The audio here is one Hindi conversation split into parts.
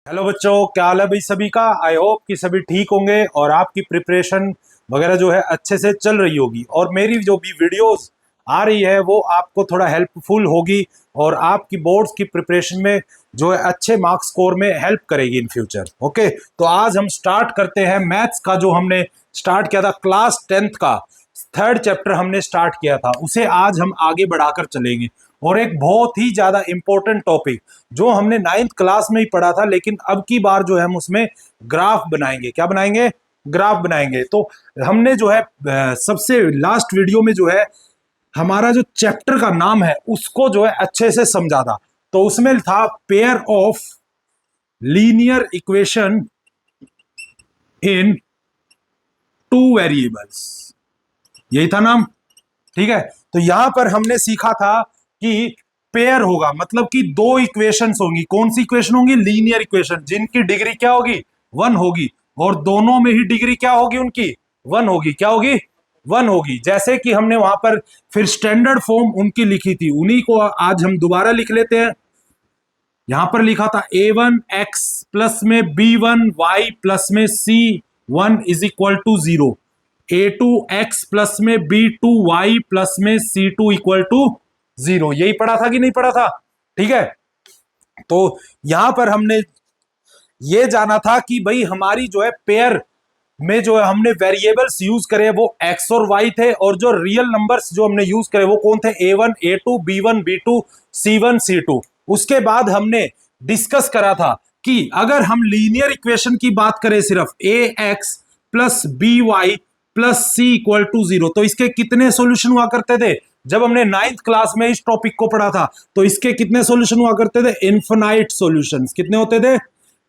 हेलो बच्चों, क्या हाल है भाई सभी का। आई होप कि सभी ठीक होंगे और आपकी प्रिपरेशन वगैरह जो है अच्छे से चल रही होगी और मेरी जो भी वीडियोस आ रही है वो आपको थोड़ा हेल्पफुल होगी और आपकी बोर्ड्स की प्रिपरेशन में जो है अच्छे मार्क्स स्कोर में हेल्प करेगी इन फ्यूचर। ओके, तो आज हम स्टार्ट करते हैं मैथ्स का। जो हमने स्टार्ट किया था क्लास 10th का थर्ड चैप्टर हमने स्टार्ट किया था, उसे आज हम आगे बढ़ाकर चलेंगे। और एक बहुत ही ज्यादा इंपॉर्टेंट टॉपिक जो हमने 9th क्लास में ही पढ़ा था, लेकिन अब की बार जो है हम उसमें ग्राफ बनाएंगे। क्या बनाएंगे? ग्राफ बनाएंगे। तो हमने जो है सबसे लास्ट वीडियो में जो है हमारा जो चैप्टर का नाम है उसको जो है अच्छे से समझा था। तो उसमें था pair of linear equation in two variables, यही था नाम। ठीक है, तो यहां पर हमने सीखा था कि पेयर होगा, मतलब कि दो इक्वेशंस होंगी। कौन सी इक्वेशन होंगी? लीनियर इक्वेशन, जिनकी डिग्री क्या होगी? वन होगी। और दोनों में ही डिग्री क्या होगी उनकी? वन होगी। क्या होगी? वन होगी। जैसे कि हमने वहां पर फिर स्टैंडर्ड फॉर्म उनकी लिखी थी, उन्हीं को आज हम दोबारा लिख लेते हैं। यहां पर लिखा था a1x प्लस में b1y प्लस में c1 is equal to 0, a2x plus में b2y प्लस में c2 इक्वल टू 0। यही पढ़ा था कि नहीं पढ़ा था? ठीक है, तो यहां पर हमने ये जाना था कि भाई हमारी जो है पेयर में जो है हमने वेरिएबल्स यूज करे वो x और y थे, और जो रियल नंबर्स जो हमने यूज करे वो कौन थे? a1 a2 b1 b2 c1 c2। उसके बाद हमने डिस्कस करा था कि अगर हम लीनियर इक्वेशन की बात करें सिर्फ ax plus by plus c equal to 0, तो इसके कितने सॉल्यूशन हुआ करते थे? जब हमने 9th क्लास में इस टॉपिक को पढ़ा था तो इसके कितने सॉल्यूशन हुआ करते थे? Infinite solutions. कितने होते थे?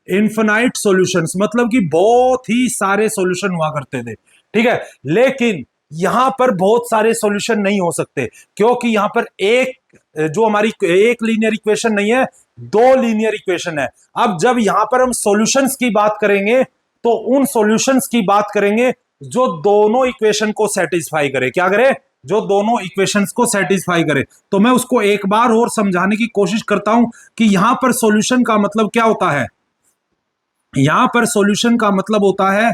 इन्फिनाइट सॉल्यूशंस, मतलब कि बहुत ही सारे सॉल्यूशन हुआ करते थे। ठीक है, लेकिन यहां पर बहुत सारे सॉल्यूशन नहीं हो सकते, क्योंकि यहां पर एक जो हमारी एक लीनियर इक्वेशन नहीं है, दो लीनियर इक्वेशन है। अब जब यहां पर हम सॉल्यूशंस की बात करेंगे तो उन सॉल्यूशंस की बात करेंगे जो दोनों इक्वेशन को सेटिस्फाई करे। क्या करे? जो दोनों इक्वेशंस को सेटिस्फाई करे। तो मैं उसको एक बार और समझाने की कोशिश करता हूं कि यहां पर सॉल्यूशन का मतलब क्या होता है। यहां पर सॉल्यूशन का मतलब होता है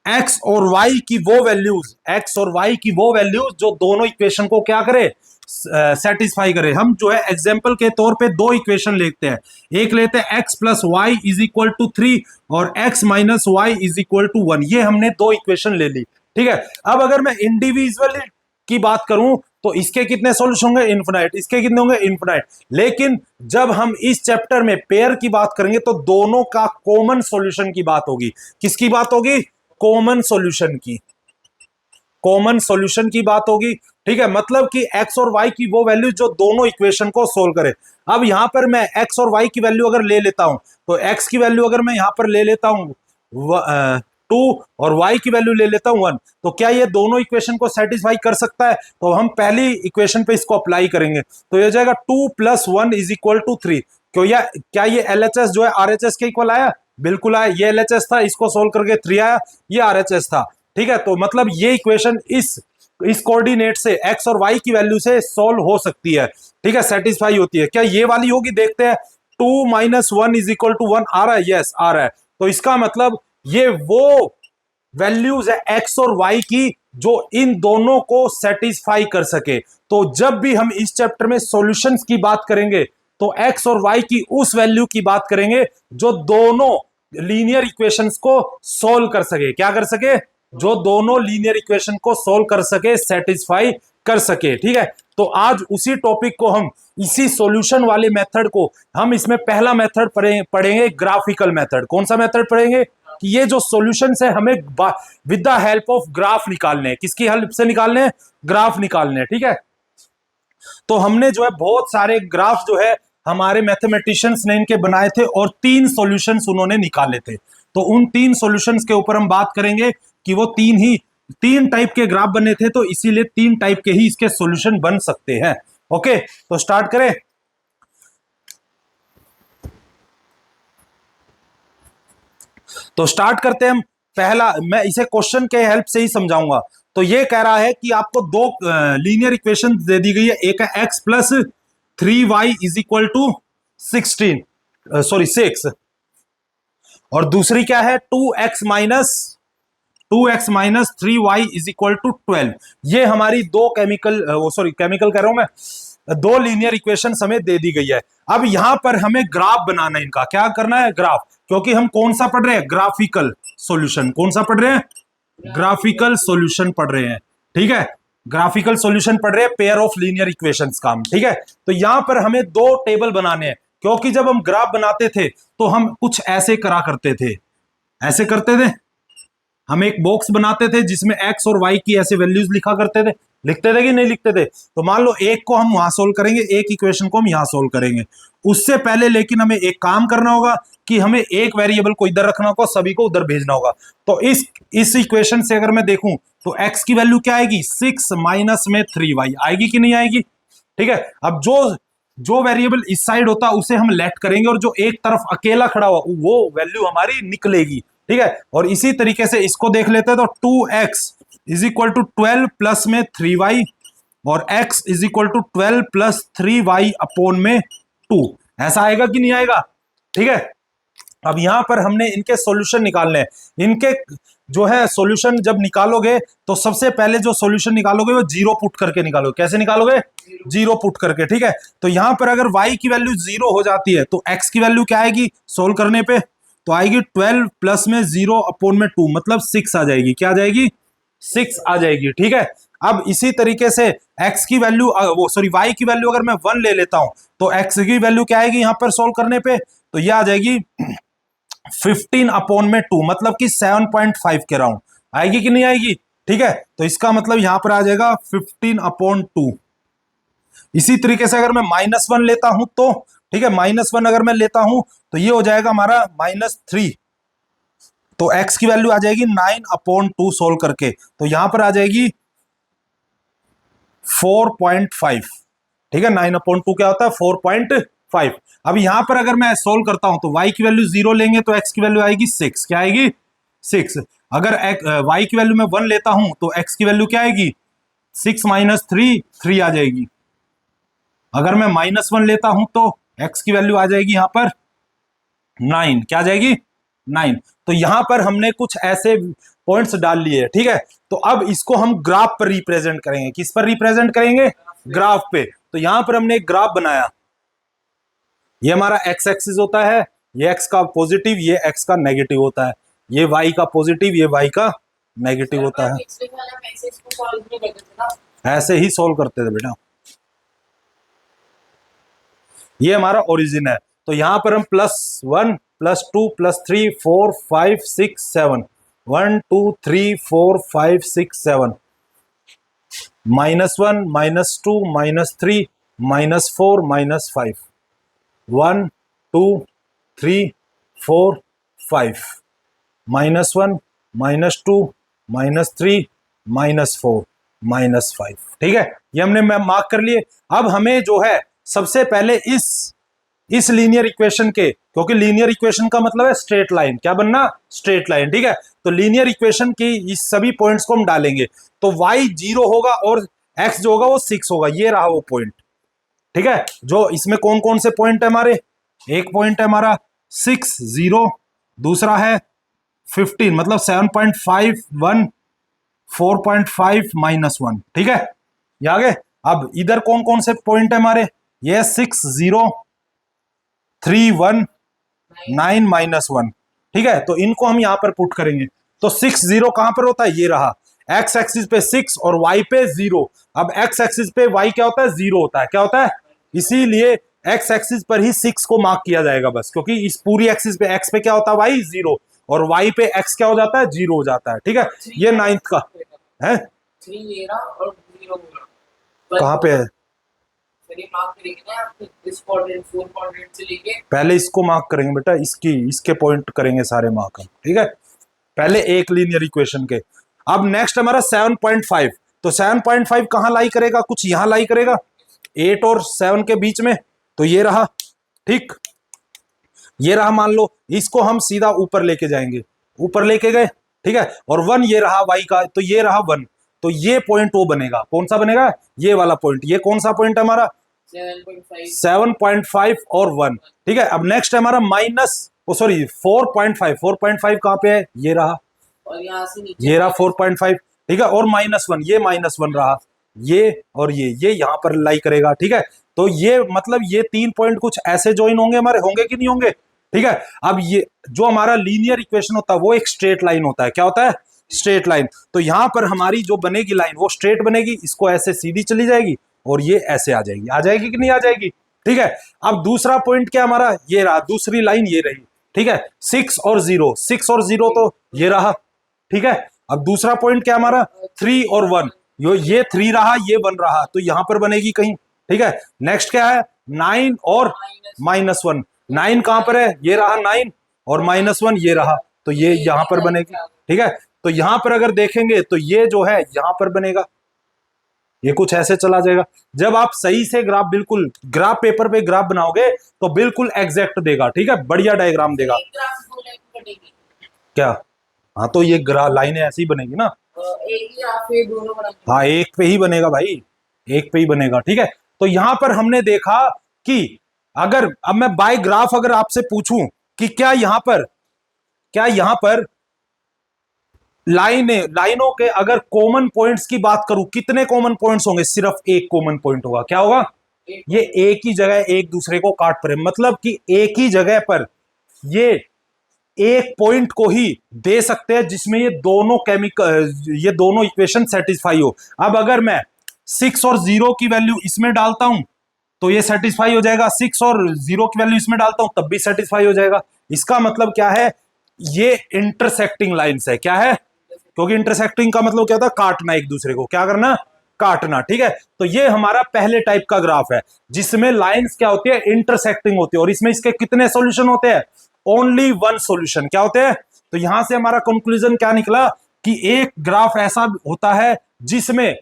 एक्स और वाई की वो वैल्यूज, एक्स और वाई की वो वैल्यूज जो दोनों इक्वेशन को क्या करे? सेटिस्फाई करे। हम जो है एग्जाम्पल के तौर पे दो इक्वेशन लेते हैं। एक लेते हैं X plus Y is equal to 3 और X minus Y is equal to 1। ये हमने दो इक्वेशन ले ली। ठीक है, अब अगर मैं इंडिविजुअली की बात करूं तो इसके कितने सॉल्यूशन होंगे? इन्फिनाइट। इसके कितने होंगे? इन्फिनाइट। लेकिन जब हम इस चैप्टर में पेयर की बात करेंगे तो दोनों का कॉमन सॉल्यूशन की बात होगी। किसकी बात होगी? कॉमन सॉल्यूशन की। कॉमन सॉल्यूशन की बात होगी। ठीक है, मतलब कि एक्स और वाई की वो वैल्यू जो दोनों इक्वेशन को सोल्व करे। अब यहां पर मैं एक्स और वाई की वैल्यू अगर ले लेता हूं तो एक्स की वैल्यू अगर मैं यहां पर ले लेता हूं 2 और y की वैल्यू ले लेता हूं 1, तो क्या ये दोनों इक्वेशन को सेटिस्फाई कर सकता है? तो हम पहली इक्वेशन पे इसको अप्लाई करेंगे, तो ये जाएगा 2 प्लस 1 इज इक्वल टू 3। क्या ये LHS जो है RHS के इक्वल आया? बिल्कुल आया। ये LHS था, इसको सोल्व करके 3 आया, ये RHS था। ठीक है, तो मतलब ये इक्वेशन इस कोऑर्डिनेट से x और y की वैल्यू से सोल्व हो सकती है। ठीक है, सेटिस्फाई होती है। क्या ये वाली होगी? देखते हैं। 2 माइनस 1 इज इक्वल टू 1 आ रहा है? यस आ रहा है। तो इसका मतलब ये वो वैल्यूज है एक्स और वाई की जो इन दोनों को सेटिस्फाई कर सके। तो जब भी हम इस चैप्टर में सॉल्यूशंस की बात करेंगे तो एक्स और वाई की उस वैल्यू की बात करेंगे जो दोनों लीनियर इक्वेशंस को सोल्व कर सके। क्या कर सके? जो दोनों लीनियर इक्वेशन को सोल्व कर सके, सेटिस्फाई कर सके। ठीक है, तो आज उसी टॉपिक को हम, इसी सॉल्यूशन वाले मेथड को हम इसमें पहला मेथड पढ़ेंगे, ग्राफिकल मेथड। कौन सा मेथड पढ़ेंगे? कि ये जो सॉल्यूशंस है हमें with the help of graph निकालने हैं। किसकी हेल्प से निकालने हैं? ग्राफ निकालने हैं। ठीक है, तो हमने जो है बहुत सारे ग्राफ जो है हमारे मैथमेटिशियंस ने इनके बनाए थे और 3 सॉल्यूशंस उन्होंने निकाले थे। तो उन 3 सॉल्यूशंस के ऊपर हम बात करेंगे कि वो 3 टाइप के ग्राफ बने थे, तो इसीलिए 3 टाइप के ही इसके सॉल्यूशन बन सकते हैं। ओके, तो स्टार्ट करें। तो स्टार्ट करते हैं हम। पहला, मैं इसे क्वेश्चन के हेल्प से ही समझाऊंगा। तो ये कह रहा है कि आपको दो लीनियर इक्वेशन दे दी गई है। एक है x plus 3y is equal to 16, sorry 6, और दूसरी क्या है 2x - 3y is equal to 12। ये हमारी दो केमिकल कह रहा हूं मैं, दो लीनियर इक्वेशंस हमें दे दी गई है। अब यहां पर हमें ग्राफ बनाना है इनका। क्या करना है? ग्राफ। क्योंकि हम कौन सा पढ़ रहे हैं? Graphical solution. कौन सा पढ़ रहे हैं? ग्राफिकल सॉल्यूशन पढ़ रहे हैं। ठीक है, ग्राफिकल सॉल्यूशन पढ़ रहे हैं पेयर ऑफ लीनियर इक्वेशंस का हम। ठीक है, तो यहां पर हमें दो टेबल बनाने हैं। क्योंकि जब हम ग्राफ बनाते थे तो हम कुछ ऐसे करा करते थे, ऐसे करते थे। हम एक बॉक्स बनाते थे जिसमें एक्स और वाई की ऐसे वैल्यूज लिखा करते थे। लिखते थे कि नहीं लिखते थे? तो मान लो एक को हम वहां सोल्व करेंगे, एक इक्वेशन को हम यहां सोल्व करेंगे। उससे पहले लेकिन हमें एक काम करना होगा कि हमें एक वेरिएबल को इधर रखना होगा, सभी को उधर भेजना होगा। तो इस इक्वेशन से अगर मैं देखूं तो एक्स की वैल्यू क्या आएगी? 6 माइनस में 3y आएगी कि नहीं आएगी? ठीक है, अब जो वेरिएबल इस साइड होता है उसे हम लेफ्ट करेंगे और जो एक तरफ अकेला खड़ा हुआ वो वैल्यू हमारी निकलेगी। ठीक है, और इसी तरीके से इसको देख लेते हैं। तो 2x is equal to 12 plus में 3y और x is equal to 12 plus 3y upon में 2। ऐसा आएगा कि नहीं आएगा? ठीक है, अब यहां पर हमने इनके सॉल्यूशन निकालने हैं। इनके जो है सॉल्यूशन जब निकालोगे तो सबसे पहले जो सॉल्यूशन निकालोगे वो जीरो पुट करके निकालोगे। कैसे निकालोगे? जीरो पुट करके। ठीक है, तो यहां पर अगर y की वैल्यू जीरो हो जाती है तो x की वैल्यू क्या आएगी सोल्व करने पे? तो आएगी 12 प्लस में 0 अपॉन में 2, मतलब 6 आ जाएगी। क्या आ जाएगी? 6 आ जाएगी। ठीक है, अब इसी तरीके से x की वैल्यू y की वैल्यू अगर मैं 1 ले लेता हूं तो x की वैल्यू क्या आएगी यहां पर सोल्व करने पे? तो यह आ जाएगी 15 अपॉन में 2, मतलब कि 7.5 के राउंड आएगी कि नहीं आएगी? ठीक है, तो इसका मतलब यहां पर आ जाएगा 15 अपॉन 2। इसी तरीके से अगर मैं -1 लेता हूं तो, ठीक है, -1 अगर मैं लेता हूं तो ये हो जाएगा हमारा -3। तो x की वैल्यू आ जाएगी 9 अपॉन 2 सोल्व करके, तो यहां पर आ जाएगी 4.5। ठीक है, 9 अपॉन 2 क्या होता है? 4.5। अब यहां पर अगर मैं सोल्व करता हूं तो y की वैल्यू 0 लेंगे तो x की वैल्यू आएगी 6। क्या आएगी? 6। अगर y की वैल्यू मैं 1 लेता हूं तो x की वैल्यू क्या आएगी? 6 माइनस 3 आ जाएगी। अगर मैं -1 लेता हूं तो x की वैल्यू आ जाएगी यहां पर 9। क्या आ जाएगी? 9। तो यहां पर हमने कुछ ऐसे पॉइंट्स डाल लिए। ठीक है, तो अब इसको हम ग्राफ पर रिप्रेजेंट करेंगे। किस पर रिप्रेजेंट करेंगे? ग्राफ पे। तो यहां पर हमने एक ग्राफ बनाया। ये हमारा x एक्सिस होता है, ये x का पॉजिटिव, ये x का नेगेटिव होता है। ये y का पॉजिटिव, ये y का नेगेटिव होता है। ऐसे ही सोल्व करते थे बेटा। ये हमारा ओरिजिन है। तो यहां पर हम +1 +2 +3 4 5 6 7 1 2 3 4 5 6 7 -1 -2 -3 -4 -5 1 2 3 4 5 -1 -2 -3 -4 -5। ठीक है, ये हमने मार्क कर लिए। अब हमें जो है सबसे पहले इस लीनियर इक्वेशन के, क्योंकि लीनियर इक्वेशन का मतलब है स्ट्रेट लाइन। क्या बनना? Straight line. ठीक है, तो लीनियर इक्वेशन की इस सभी पॉइंट्स को हम डालेंगे। तो y 0 होगा और x जो होगा वो 6 होगा। ये रहा वो पॉइंट। ठीक है, जो इसमें कौन कौन से पॉइंट है हमारे? एक पॉइंट है हमारा 6 0, दूसरा है 15 मतलब 7.5 1 4.5 -1। ठीक है, ये आगे। अब इधर कौन कौन से पॉइंट है हमारे? ये 6 0 3 1 9 -1। ठीक है, तो इनको हम यहां पर पुट करेंगे। तो 6 0 कहां पर होता है? ये रहा। एक्स एक्सिस पे 6 और वाई पे 0। अब एक्स एक्सिस पे वाई क्या होता है? 0 होता है। क्या होता है? इसीलिए एक्स एक्सिस पर ही 6 को मार्क किया जाएगा बस, क्योंकि इस पूरी एक्सिस पे एक्स पे क्या होता है? वाई 0, और वाई पे एक्स क्या हो जाता है? 0 हो जाता है। ठीक है, ये 9th का है। कहां पे है? पहले इसको मार्क करेंगे बेटा, इसके पॉइंट करेंगे सारे मार्क हम। ठीक है, पहले एक लीनियर इक्वेशन के। अब नेक्स्ट हमारा 7.5। तो 7.5 कहां लाई करेगा? कुछ यहां लाई करेगा 8 और 7 के बीच में। तो ये रहा। ठीक, ये रहा। मान लो इसको हम सीधा ऊपर लेके जाएंगे, ऊपर लेके गए। ठीक है, और 1 ये रहा वाई का, तो ये रहा 1। तो ये पॉइंट वो बनेगा। कौन सा बनेगा? ये वाला पॉइंट। ये कौन सा पॉइंट है हमारा? 7.5 और 1। ठीक है, अब नेक्स्ट है हमारा ओ सॉरी 4.5, 4.5 कहाँ पे है, ये रहा, और यहाँ से नीचे ये रहा 4.5, ठीक है, और -1, ये -1 रहा, ये और ये यहाँ पर लाई करेगा, ठीक है। तो ये मतलब ये 3 पॉइंट कुछ ऐसे ज्वाइन होंगे हमारे, होंगे कि नहीं होंगे, ठीक है। अब ये जो हमारा लीनियर इक्वेशन होता है वो एक स्ट्रेट लाइन होता है, क्या होता है, स्ट्रेट लाइन। तो यहां पर हमारी जो बनेगी लाइन वो स्ट्रेट बनेगी, इसको ऐसे सीधी चली जाएगी और ये ऐसे आ जाएगी कि नहीं आ जाएगी, ठीक है। अब दूसरा पॉइंट क्या हमारा, ये रहा, दूसरी लाइन ये रही, ठीक है। 6 और 0, 6 और 0 तो ये रहा, ठीक है। अब दूसरा पॉइंट क्या हमारा, 3 और 1, ये 3 रहा, ये 1 रहा, तो यहां पर बनेगी कहीं, ठीक है। नेक्स्ट क्या है, 9 और -1, 9 कहां पर है, ये रहा 9 और -1 ये रहा, तो ये यहां पर बनेगी, ठीक है। तो यहां पर अगर देखेंगे तो ये जो है यहां पर बनेगा, ये कुछ ऐसे चला जाएगा। जब आप सही से ग्राफ, बिल्कुल ग्राफ पेपर पे ग्राफ बनाओगे तो बिल्कुल एग्जैक्ट देगा, ठीक है, बढ़िया डायग्राम देगा। क्या, हाँ तो ये लाइनें ऐसी बनेगी ना, एक ही ग्राफ पे दोनों बनेंगे। हाँ एक पे ही बनेगा भाई, एक पे ही बनेगा, ठीक है। तो यहां पर हमने देखा कि अगर अब मैं बाय ग्राफ अगर आपसे पूछूं कि क्या यहां पर लाइनों के अगर कॉमन पॉइंट्स की बात करूं, कितने कॉमन पॉइंट्स होंगे, सिर्फ एक कॉमन पॉइंट होगा, क्या होगा, ये एक ही जगह एक दूसरे को काट पड़े, मतलब कि एक ही जगह पर ये एक पॉइंट को ही दे सकते हैं जिसमें ये दोनों इक्वेशन सेटिस्फाई हो। अब अगर मैं 6 और 0 की वैल्यू इसमें डालता हूं तो ये सेटिस्फाई हो जाएगा, 6 और 0 की वैल्यू इसमें डालता हूं तब भी सेटिस्फाई हो जाएगा। इसका मतलब क्या है, ये इंटरसेक्टिंग लाइंस है, क्या है, क्योंकि इंटरसेक्टिंग का मतलब क्या होता है, काटना, एक दूसरे को क्या करना, काटना, ठीक है। तो ये हमारा पहले टाइप का ग्राफ है जिसमें लाइंस क्या होती है, इंटरसेक्टिंग होती है, और इसमें इसके कितने सॉल्यूशन होते हैं, ओनली वन सॉल्यूशन, क्या होते हैं। तो यहां से हमारा कंक्लूजन क्या निकला कि एक ग्राफ ऐसा होता है जिसमें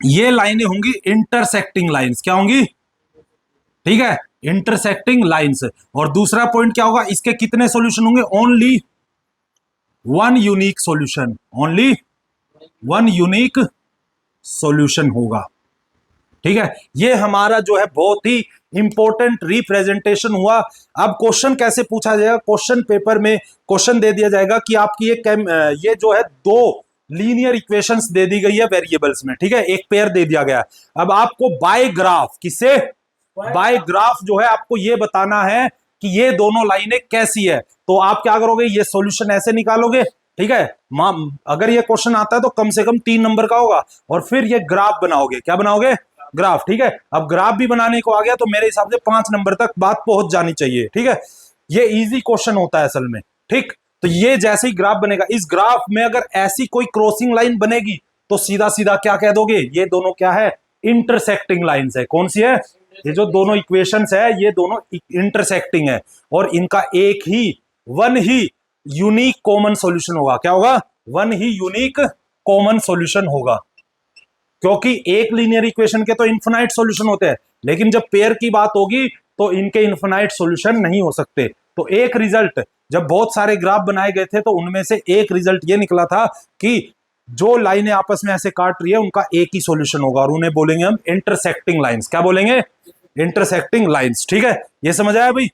ये लाइनें होंगी इंटरसेक्टिंग लाइंस, क्या होंगी, ठीक है, इंटरसेक्टिंग लाइंस। और दूसरा पॉइंट क्या होगा, इसके कितने सॉल्यूशन होंगे, only one unique solution, only one unique solution होगा, ठीक है। ये हमारा जो है बहुत ही इंपॉर्टेंट रिप्रेजेंटेशन हुआ। अब क्वेश्चन कैसे पूछा जाएगा, क्वेश्चन पेपर में क्वेश्चन दे दिया जाएगा कि आपकी ये जो है दो लीनियर इक्वेशंस दे दी गई है वेरिएबल्स में, ठीक है, एक पेयर दे दिया गया। अब आपको बाय ग्राफ, किसे, बाय ग्राफ जो है आपको ये बताना है कि ये दोनों लाइनें कैसी है। तो आप क्या करोगे, ये सॉल्यूशन ऐसे निकालोगे, ठीक है। अगर ये क्वेश्चन आता है तो कम से कम 3 नंबर का होगा, और फिर ये ग्राफ बनाओगे, क्या बनाओगे, ग्राफ, ठीक है। अब ग्राफ भी बनाने को आ गया तो मेरे हिसाब से 5 नंबर तक बात पहुंच जानी चाहिए, ठीक है। ये इजी क्वेश्चन होता है असल में, ठीक। तो ये जैसे ही ग्राफ बनेगा, इस ग्राफ में अगर ऐसी कोई क्रॉसिंग लाइन बनेगी तो सीधा सीधा क्या कह दोगे, ये दोनों क्या है, इंटरसेक्टिंग लाइंस है। कौन सी है, ये जो दोनों इक्वेशंस है ये दोनों इंटरसेक्टिंग है, और इनका एक ही वन ही यूनिक कॉमन सॉल्यूशन होगा, क्या होगा, वन ही यूनिक कॉमन सॉल्यूशन होगा। क्योंकि एक लीनियर इक्वेशन के तो इन्फिनाइट सॉल्यूशन होते हैं, लेकिन जब पेयर की बात होगी तो इनके इन्फिनाइट सॉल्यूशन नहीं हो सकते। तो एक रिजल्ट, जब बहुत सारे ग्राफ बनाए गए थे तो उनमें से एक रिजल्ट ये निकला था कि जो लाइनें आपस में ऐसे काट रही है उनका एक ही सॉल्यूशन होगा, और उन्हें बोलेंगे हम इंटरसेक्टिंग लाइंस, क्या बोलेंगे, इंटरसेक्टिंग लाइंस, ठीक है। ये समझ आया भाई।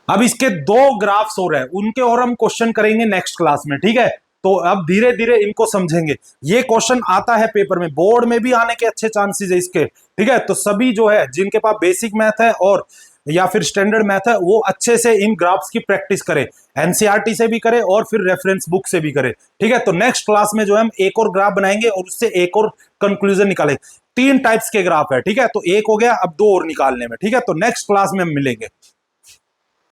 अब इसके 2 ग्राफ्स हो रहे हैं, उनके और हम क्वेश्चन करेंगे नेक्स्ट क्लास में, ठीक है। तो अब धीरे धीरे इनको समझेंगे। ये क्वेश्चन आता है पेपर में, बोर्ड में भी आने के अच्छे चांसेस है इसके, ठीक है। तो सभी जो है जिनके पास बेसिक मैथ है और या फिर स्टैंडर्ड मैथ है वो अच्छे से इन ग्राफ्स की प्रैक्टिस करें, एनसीईआरटी से भी करें और फिर रेफरेंस बुक से भी करें, ठीक है। तो नेक्स्ट क्लास में जो है हम एक और ग्राफ बनाएंगे और उससे एक और कंक्लूजन निकालेंगे। 3 टाइप्स के ग्राफ है, ठीक है। तो एक हो गया, अब 2 और निकालने में, ठीक है। तो नेक्स्ट क्लास में हम मिलेंगे।